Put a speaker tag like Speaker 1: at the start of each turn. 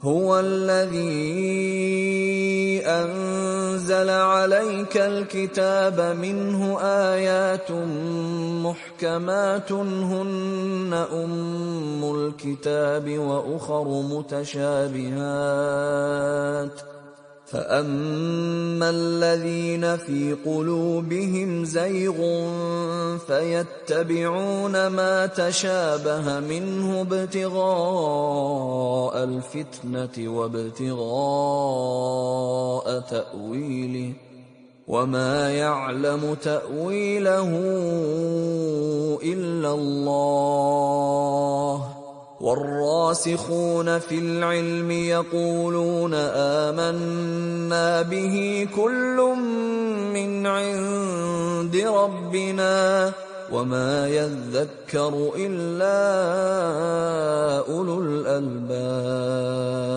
Speaker 1: هُوَ الَّذِي أَنزَلَ عَلَيْكَ الْكِتَابَ مِنْهُ آيَاتٌ مُحْكَمَاتٌ هُنَّ أُمُّ الْكِتَابِ وَأُخَرُ مُتَشَابِهَاتٌ ۖ فَأَمَّا الَّذِينَ فِي قُلُوبِهِمْ زَيْغٌ فَيَتَّبِعُونَ مَا تَشَابَهَ مِنْهُ ابْتِغَاءَ الْفِتْنَةِ وَابْتِغَاءَ تَأْوِيلِهِ ۗ وَمَا يَعْلَمُ تَأْوِيلَهُ إِلَّا اللَّهُ ۗ وَالرَّاسِخُونَ فِي الْعِلْمِ يَقُولُونَ آمَنَّا بِهِ كُلٌّ مِّنْ عِندِ رَبِّنَا ۗ وَمَا يَذَّكَّرُ إِلَّا أُولُو الْأَلْبَابِ.